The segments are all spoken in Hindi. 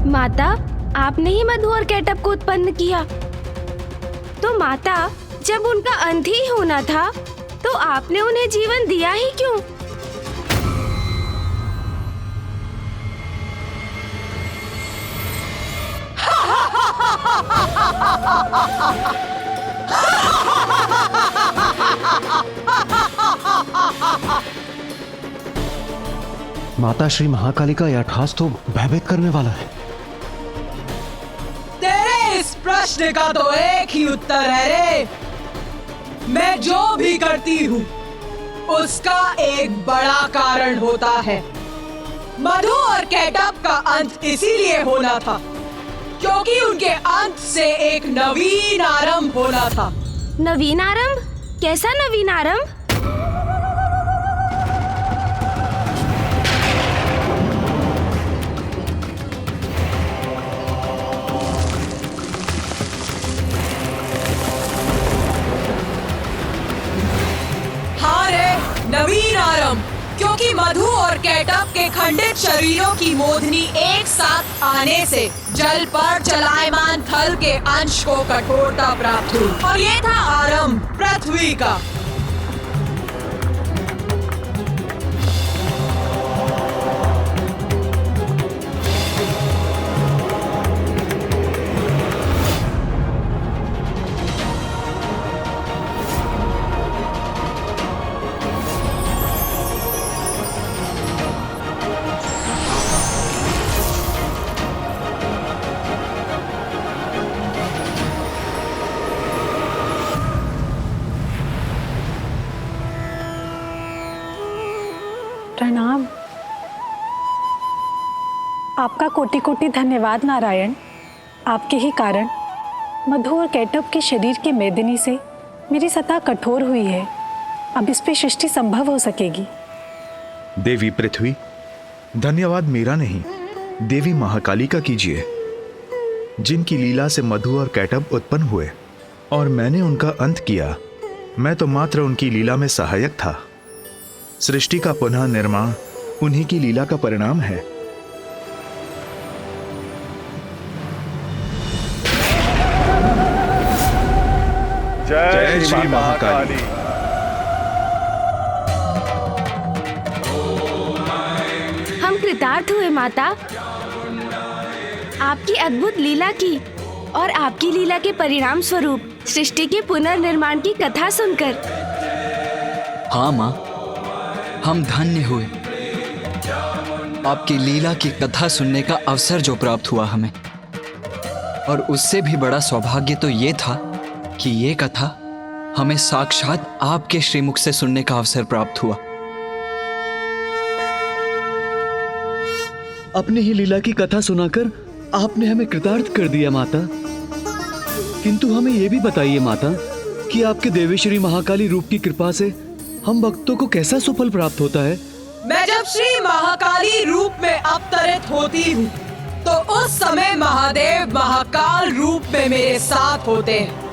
माता, आपने ही मधु और केटअप को उत्पन्न किया। तो माता, जब उनका अंत ही होना था तो आपने उन्हें जीवन दिया ही क्यों? माता श्री महाकाली का यह ठास तो भयभीत करने वाला है। तेरे इस प्रश्न का तो एक ही उत्तर है रे। मैं जो भी करती हूँ उसका एक बड़ा कारण होता है। मधु और केटअप का अंत इसीलिए होना था क्योंकि उनके अंत से एक नवीन आरंभ होना था। नवीन आरंभ? कैसा नवीन आरंभ? हाँ रे, नवीन आरंभ, क्योंकि मधु और केटअप के खंडित शरीरों की मोधनी एक साथ आने से जल पर चलायमान थल के अंश को कठोरता प्राप्त हुई और ये था आरंभ पृथ्वी का। प्रणाम। आपका कोटि कोटि धन्यवाद नारायण। आपके ही कारण मधु और केटअप के शरीर के मेदिनी से मेरी सतह कठोर हुई है। अब इस पे सृष्टि संभव हो सकेगी। देवी पृथ्वी, धन्यवाद मेरा नहीं, देवी महाकाली का कीजिए, जिनकी लीला से मधु और केटअप उत्पन्न हुए और मैंने उनका अंत किया। मैं तो मात्र उनकी लीला में सहायक था। सृष्टि का पुनः निर्माण उन्हीं की लीला का परिणाम है। जय श्री महाकाली। हम कृतार्थ हुए माता, आपकी अद्भुत लीला की और आपकी लीला के परिणाम स्वरूप सृष्टि के पुनर्निर्माण की कथा सुनकर। हाँ माँ, हम धन्य हुए। आपकी लीला की कथा सुनने का अवसर जो प्राप्त हुआ हमें, और उससे भी बड़ा सौभाग्य तो ये था कि ये कथा हमें साक्षात आपके श्रीमुख से सुनने का अवसर प्राप्त हुआ। अपनी ही लीला की कथा सुनाकर आपने हमें कृतार्थ कर दिया माता। किंतु हमें यह भी बताइए माता कि आपके देवी श्री महाकाली रूप की कृपा से हम भक्तों को कैसा सुफल प्राप्त होता है? मैं जब श्री महाकाली रूप में अवतरित होती हूँ तो उस समय महादेव महाकाल रूप में मेरे साथ होते हैं।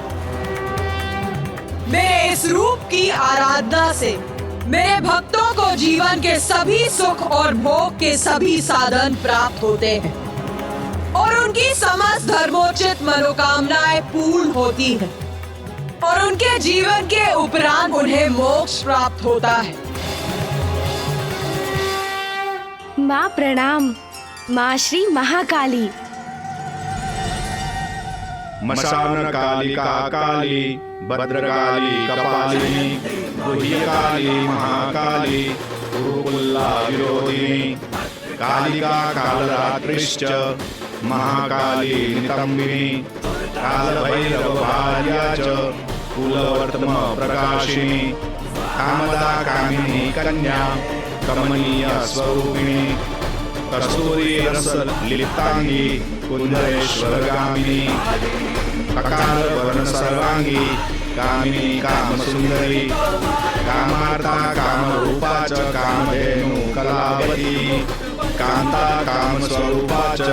मेरे इस रूप की आराधना से मेरे भक्तों को जीवन के सभी सुख और भोग के सभी साधन प्राप्त होते हैं और उनकी समस्त धर्मोचित मनोकामनाएं पूर्ण होती हैं और उनके जीवन के उपरांत उन्हें मोक्ष प्राप्त होता है। माँ प्रणाम, माँ श्री महाकाली। मशान कालिका काली, भद्रकाली कपालिनी, गुह्यकाली महाकाली, गुरुकुल्ला विरोधिनी, कालिका कालरात्रिश्च, महाकाली नितंबिनी, कालभैरव भार्या च, कुलवर्तम प्रकाशिनी, कामदा कामिनी कन्या, कमनीय स्वरूपिणी, कस्तूरी रस लिप्तांगी, कुंजरेश्वरगामिनी, ककार वर्ण सर्वांगी, कामिनी कामसुंदरी, कामार्ता कामरूपा च, कामधेनु कलावती, कांता कामस्वरूपा च,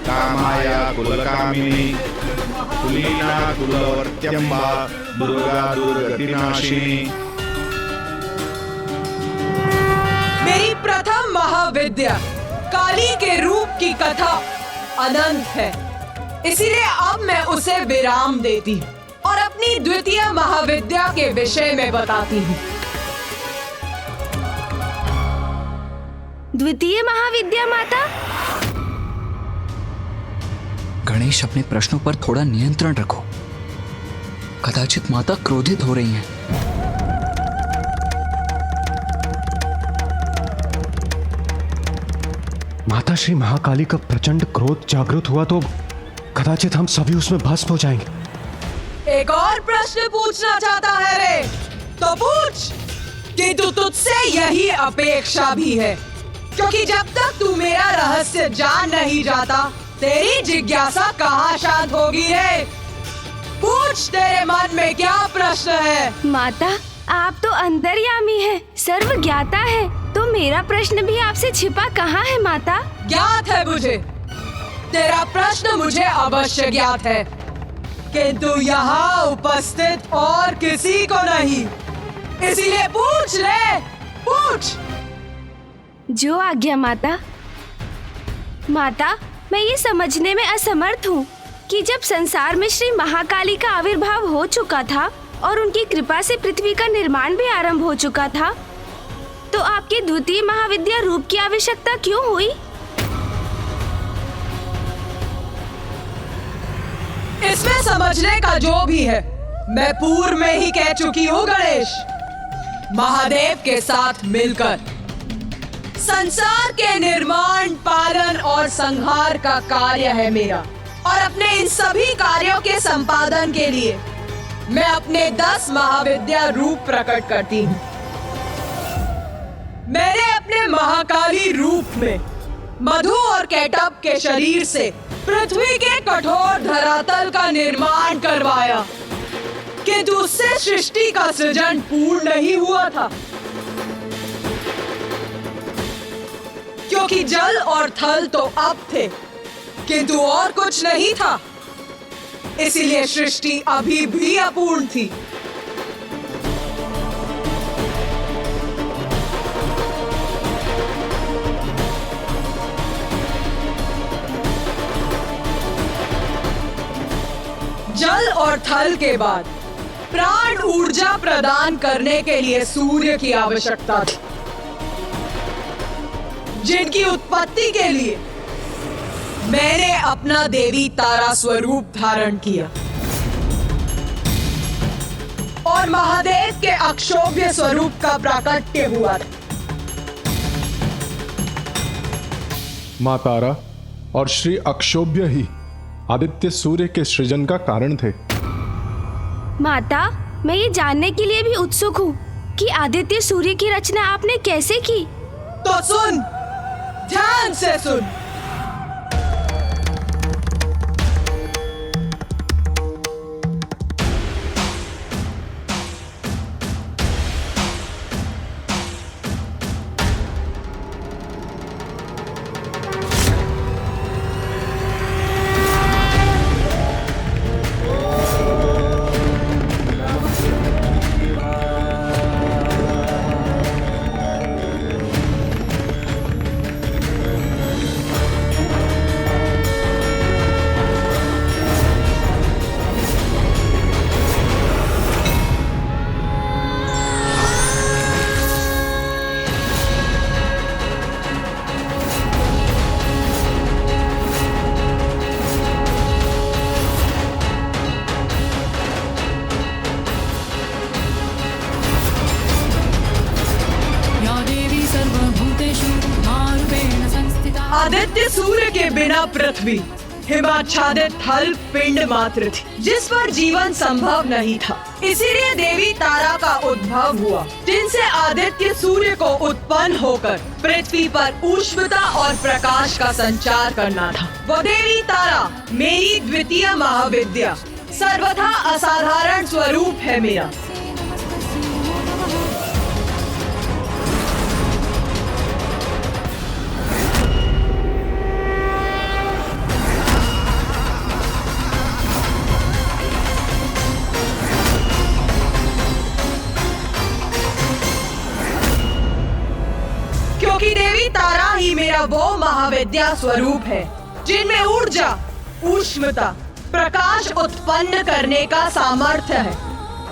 कामाया कुलकामिनी, कुलीना कुलवर्त्यंबा, दुर्गा दुर्गतिनाशिनी। मेरी प्रथम महाविद्या काली के रूप की कथा अनंत है, इसीलिए अब मैं उसे विराम देती हूँ और अपनी द्वितीय महाविद्या के विषय में बताती हूँ। द्वितीय महाविद्या माता? गणेश, अपने प्रश्नों पर थोड़ा नियंत्रण रखो। कदाचित माता क्रोधित हो रही हैं। माता श्री महाकाली का प्रचंड क्रोध जागृत हुआ तो कदाचित हम सभी उसमें भस्म हो जाएंगे। एक और प्रश्न पूछना चाहता है रे? तो पूछ, किंतु तुझसे यही अपेक्षा भी है, क्योंकि जब तक तू मेरा रहस्य जान नहीं जाता, तेरी जिज्ञासा कहाँ शांत होगी रे? पूछ, तेरे मन में क्या प्रश्न है? माता, आप तो अंतर्यामी है, सर्वज्ञाता है, तो मेरा प्रश्न भी आपसे छिपा कहाँ है माता? ज्ञात है मुझे, तेरा प्रश्न मुझे अवश्य ज्ञात है, किंतु यहाँ उपस्थित और किसी को नहीं, इसीलिए पूछ रे, पूछ। जो आज्ञा माता। माता, मैं ये समझने में असमर्थ हूँ कि जब संसार में श्री महाकाली का आविर्भाव हो चुका था और उनकी कृपा से पृथ्वी का निर्माण भी आरंभ हो चुका था, तो आपकी द्वितीय महाविद्या रूप की आवश्यकता क्यों हुई? इसमें समझने का जो भी है, मैं पूर्व में ही कह चुकी हूँ गणेश। महादेव के साथ मिलकर संसार के निर्माण, पालन और संहार का कार्य है मेरा, और अपने इन सभी कार्यों के संपादन के लिए मैं अपने 10 महाविद्या रूप प्रकट करती हूँ। मैंने अपने महाकाली रूप में मधु और केटप के शरीर से पृथ्वी के कठोर धरातल का निर्माण करवाया, किंतु उससे सृष्टि का सृजन पूर्ण नहीं हुआ था, क्योंकि जल और थल तो अब थे, किंतु और कुछ नहीं था, इसीलिए सृष्टि अभी भी अपूर्ण थी। जल और थल के बाद प्राण ऊर्जा प्रदान करने के लिए सूर्य की आवश्यकता थी, जिनकी उत्पत्ति के लिए मैंने अपना देवी तारा स्वरूप धारण किया और महादेव के अक्षोभ्य स्वरूप का प्राकट्य हुआ था। माँ तारा और श्री अक्षोभ्य ही आदित्य सूर्य के सृजन का कारण थे। माता, मैं ये जानने के लिए भी उत्सुक हूँ कि आदित्य सूर्य की रचना आपने कैसे की? तो सुन, ध्यान से सुन। आदित्य सूर्य के बिना पृथ्वी हिमाच्छादित थल पिंड मात्र थी, जिस पर जीवन संभव नहीं था। इसीलिए देवी तारा का उद्भव हुआ, जिनसे आदित्य सूर्य को उत्पन्न होकर पृथ्वी पर ऊष्मता और प्रकाश का संचार करना था। वो देवी तारा मेरी द्वितीय महाविद्या, सर्वथा असाधारण स्वरूप है मेरा। क्योंकि देवी तारा ही मेरा वो महाविद्या स्वरूप है जिनमें ऊर्जा, ऊष्मता, प्रकाश उत्पन्न करने का सामर्थ्य है।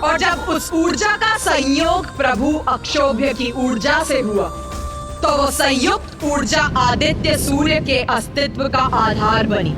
और जब उस ऊर्जा का संयोग प्रभु अक्षोभ्य की ऊर्जा से हुआ, तो वो संयुक्त ऊर्जा आदित्य सूर्य के अस्तित्व का आधार बनी।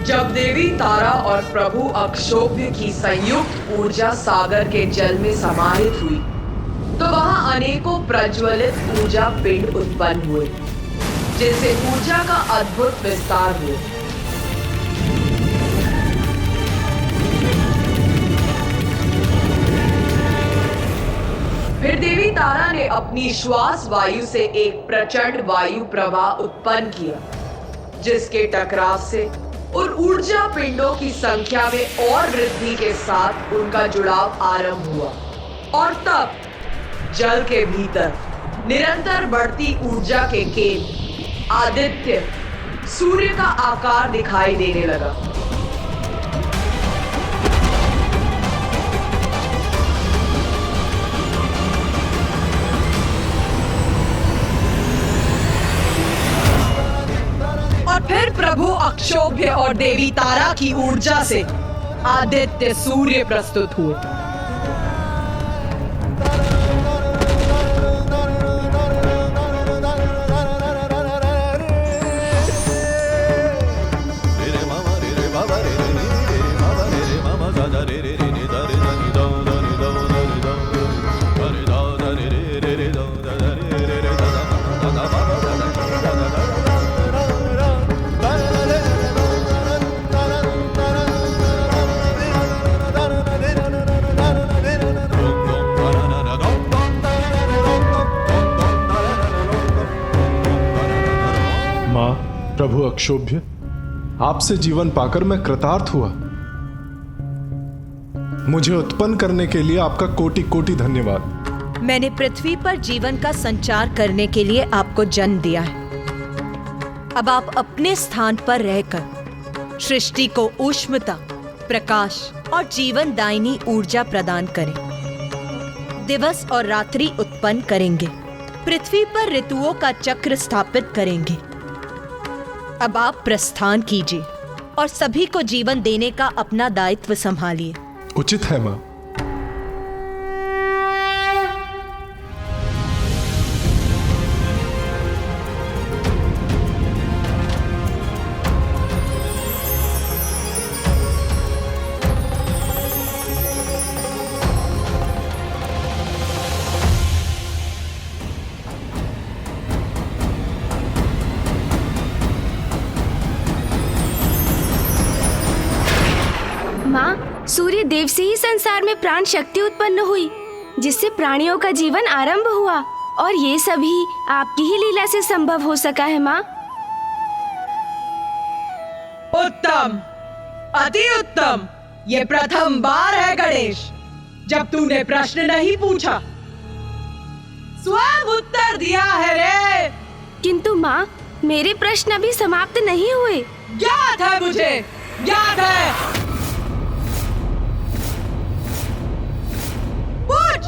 जब देवी तारा और प्रभु अक्षोभ्य की संयुक्त ऊर्जा सागर के जल में समाहित हुई, तो वहां अनेकों प्रज्वलित ऊर्जा पिंड उत्पन्न हुए, जिनसे ऊर्जा का अद्भुत विस्तार हुआ। फिर देवी तारा ने अपनी श्वास वायु से एक प्रचंड वायु प्रवाह उत्पन्न किया, जिसके टकराव से उन ऊर्जा पिंडों की संख्या में और वृद्धि के साथ उनका जुड़ाव आरंभ हुआ। और तब जल के भीतर निरंतर बढ़ती ऊर्जा के केंद्र आदित्य सूर्य का आकार दिखाई देने लगा। और फिर प्रभु अक्षोभ्य और देवी तारा की ऊर्जा से आदित्य सूर्य प्रस्तुत हुए। प्रभु अक्षोभ्य, आपसे जीवन पाकर मैं कृतार्थ हुआ। मुझे उत्पन्न करने के लिए आपका कोटि कोटि धन्यवाद। मैंने पृथ्वी पर जीवन का संचार करने के लिए आपको जन्म दिया है। अब आप अपने स्थान पर रहकर सृष्टि को ऊष्मता, प्रकाश और जीवन दायिनी ऊर्जा प्रदान करें। दिवस और रात्रि उत्पन्न करेंगे, पृथ्वी पर ऋतुओं का चक्र स्थापित करेंगे। अब आप प्रस्थान कीजिए और सभी को जीवन देने का अपना दायित्व संभालिए। उचित है मां। माँ, सूर्य देव से ही संसार में प्राण शक्ति उत्पन्न हुई, जिससे प्राणियों का जीवन आरंभ हुआ, और ये सभी आपकी ही लीला से संभव हो सका है माँ। उत्तम, अति उत्तम। ये प्रथम बार है गणेश जब तूने प्रश्न नहीं पूछा, स्वयं उत्तर दिया है रे। किंतु माँ, मेरे प्रश्न अभी समाप्त नहीं हुए। ज्ञात है मुझे, ज्ञात है। पूछ,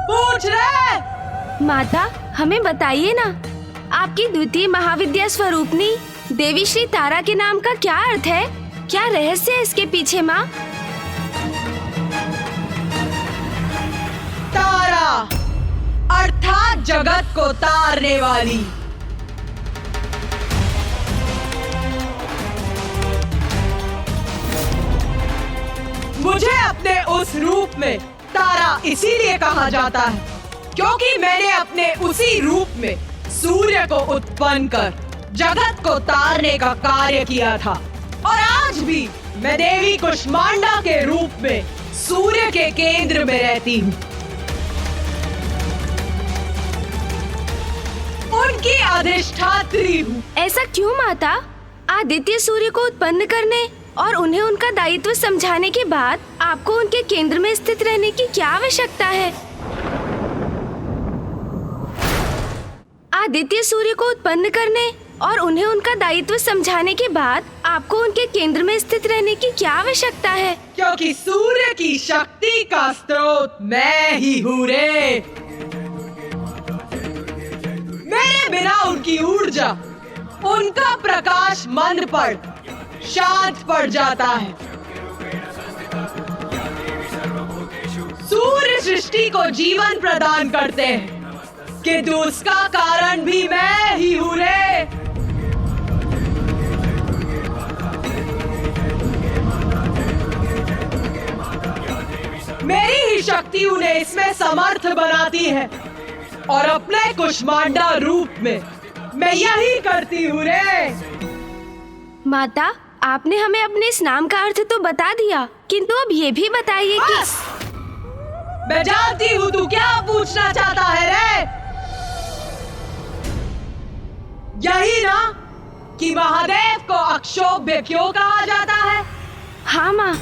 पूछ रे। माता, हमें बताइए ना, आपकी द्वितीय महाविद्या स्वरूपनी देवी श्री तारा के नाम का क्या अर्थ है? क्या रहस्य है इसके पीछे माँ? तारा अर्थात जगत को तारने वाली। मुझे अपने उस रूप में तारा इसीलिए कहा जाता है क्योंकि मैंने अपने उसी रूप में सूर्य को उत्पन्न कर जगत को तारने का कार्य किया था, और आज भी मैं देवी कुष्मांडा के रूप में सूर्य के केंद्र में रहती हूँ। उनकी अधिष्ठात्री हूँ। ऐसा क्यों माता? आदित्य सूर्य को उत्पन्न करने और उन्हें उनका दायित्व समझाने के बाद आपको उनके केंद्र में स्थित रहने की क्या आवश्यकता है? आदित्य सूर्य को उत्पन्न करने और उन्हें उनका दायित्व समझाने के बाद आपको उनके केंद्र में स्थित रहने की क्या आवश्यकता है? क्योंकि सूर्य की शक्ति का स्रोत मैं ही हूँ रे। मेरे बिना उनकी ऊर्जा, उनका प्रकाश मंद पड़, शांत पड़ जाता है। सूर्य सृष्टि को जीवन प्रदान करते हैं, किंतु उसका कारण भी मैं ही हूँ रे। मेरी ही शक्ति उन्हें इसमें समर्थ बनाती है और अपने कुष्मांडा रूप में मैं यही करती हूँ रे। माता, आपने हमें अपने इस नाम का अर्थ तो बता दिया, किंतु अब ये भी बताइए कि बस! मैं जानती हूँ तू क्या पूछना चाहता है रे। यही ना कि महादेव को अक्षोभ्य क्यों कहा जाता है? हाँ माँ।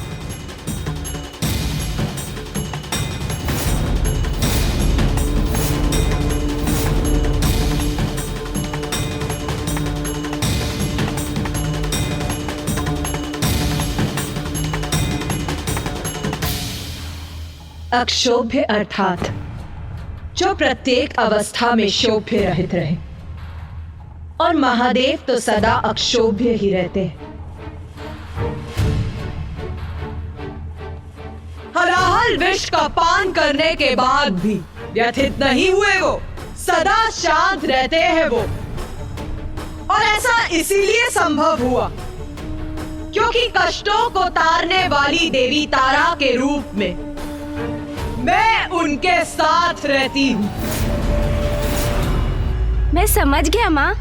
अक्षोभ्य अर्थात जो प्रत्येक अवस्था में शोभ्य रहित रहे, और महादेव तो सदा अक्षोभ्य ही रहते हैं। हलाहल विष का पान करने के बाद भी व्यथित नहीं हुए वो, सदा शांत रहते हैं वो। और ऐसा इसीलिए संभव हुआ क्योंकि कष्टों को तारने वाली देवी तारा के रूप में मैं उनके साथ रहती हूँ। मैं समझ गया माँ।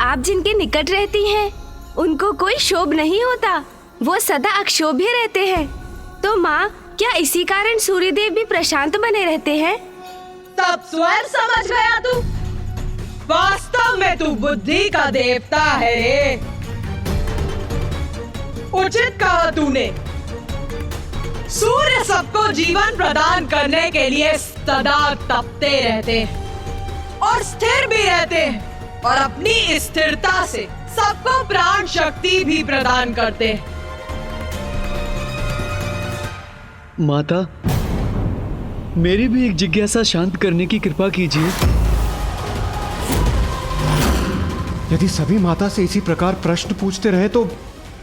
आप जिनके निकट रहती हैं, उनको कोई क्षोभ नहीं होता, वो सदा अक्षोभ्य रहते हैं। तो माँ, क्या इसी कारण सूर्यदेव भी प्रशांत बने रहते हैं? तब स्वयं समझ गया तू। वास्तव में तू बुद्धि का देवता है रे। उचित कहा तूने। सूर्य सबको जीवन प्रदान करने के लिए सदा तपते रहते हैं और स्थिर भी रहते हैं, और अपनी स्थिरता से सबको प्राण शक्ति भी प्रदान करते हैं। माता, मेरी भी एक जिज्ञासा शांत करने की कृपा कीजिए। यदि सभी माता से इसी प्रकार प्रश्न पूछते रहे तो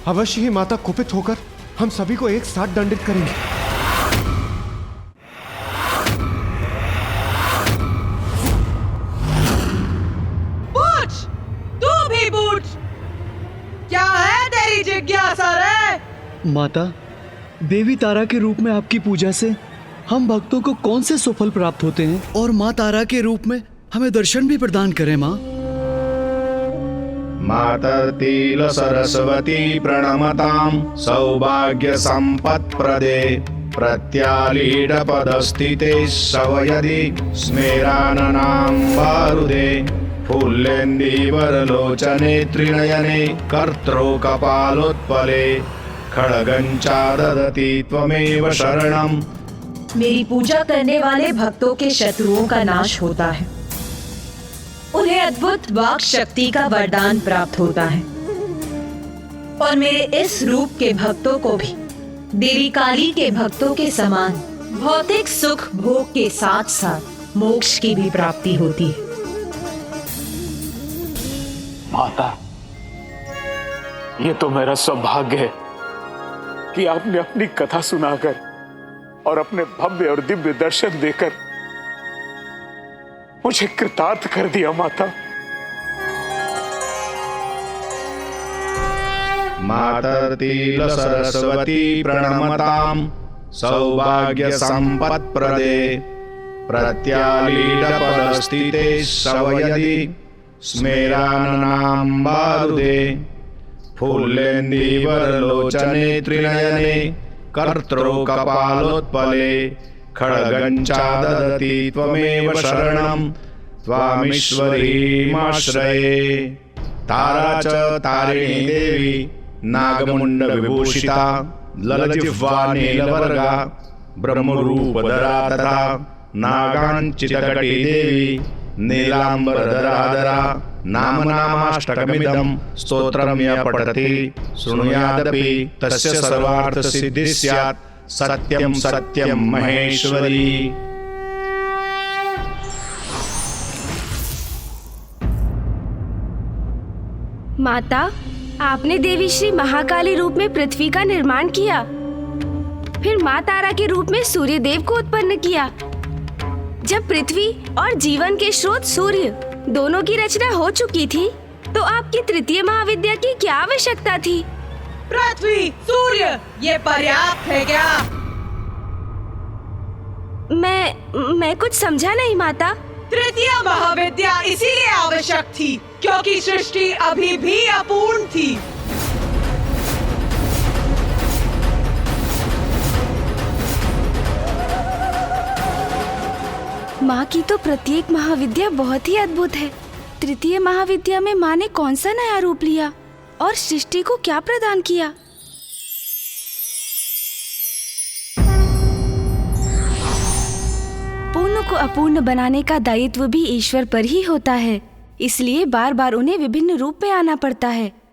अवश्य ही माता कुपित होकर हम सभी को एक साथ दंडित करेंगे। पूछ, तू भी पूछ। क्या है तेरी जिज्ञासा रे? माता, देवी तारा के रूप में आपकी पूजा से हम भक्तों को कौन से सुफल प्राप्त होते हैं, और माँ तारा के रूप में हमें दर्शन भी प्रदान करें माँ। मातर्तिल सरस्वती प्रणमतां सौभाग्य संपत्प्रदे प्रत्यालीड पदस्थिते सवयदि स्मेराननां बारुदे फुल्लेन्दीवरलोचने त्रिनयने कर्त्रो कपालोत्पले खड्गञ्चा ददति त्वमेव शरणम्। मेरी पूजा करने वाले भक्तों के शत्रुओं का नाश होता है, उन्हें अद्भुत वाक शक्ति का वरदान प्राप्त होता है, और मेरे इस रूप के भक्तों को भी देवी काली के भक्तों के समान भौतिक सुख भोग के साथ साथ मोक्ष की भी प्राप्ति होती है। माता, ये तो मेरा सौभाग्य है कि आपने अपनी कथा सुनाकर और अपने भव्य और दिव्य दर्शन देकर मुझे कृतार्थ कर दिया माता। मातर्तिल सरस्वती प्रणमतां सौभाग्य संपत्प्रदे प्रत्यालीड पदस्थिते सवयदि स्मेराननां बारुदे फूल्लेन्दीवरलोचने त्रिनयने कर्त्रो कपालोत्पले खड्गञ्चाददति त्वमेव शरणं त्वामीश्वरीमाश्रये। तारा च तारिणी देवी नागमुण्डविभूषिता ललजिह्वा नीलवर्गा ब्रह्मरूपधरा तथा नागाञ्चितकटी देवी नीलाम्बरधराधरा। नाम नामाष्टकमिदं स्तोत्रं यः पठति शृणुयादपि तस्य सर्वार्थसिद्धिः स्यात्। सत्यं सत्यं महेश्वरी। माता, आपने देवी श्री महाकाली रूप में पृथ्वी का निर्माण किया, फिर माँ तारा के रूप में सूर्य देव को उत्पन्न किया। जब पृथ्वी और जीवन के स्रोत सूर्य दोनों की रचना हो चुकी थी, तो आपकी तृतीय महाविद्या की क्या आवश्यकता थी? पृथ्वी, सूर्य, ये पर्याप्त है क्या? मैं कुछ समझा नहीं माता। तृतीय महाविद्या इसीलिए आवश्यक थी क्योंकि सृष्टि अभी भी अपूर्ण थी। माँ की तो प्रत्येक महाविद्या बहुत ही अद्भुत है। तृतीय महाविद्या में माँ ने कौन सा नया रूप लिया और सृष्टि को क्या प्रदान किया? पूर्ण को अपूर्ण बनाने का दायित्व भी ईश्वर पर ही होता है, इसलिए बार बार उन्हें विभिन्न रूप में आना पड़ता है।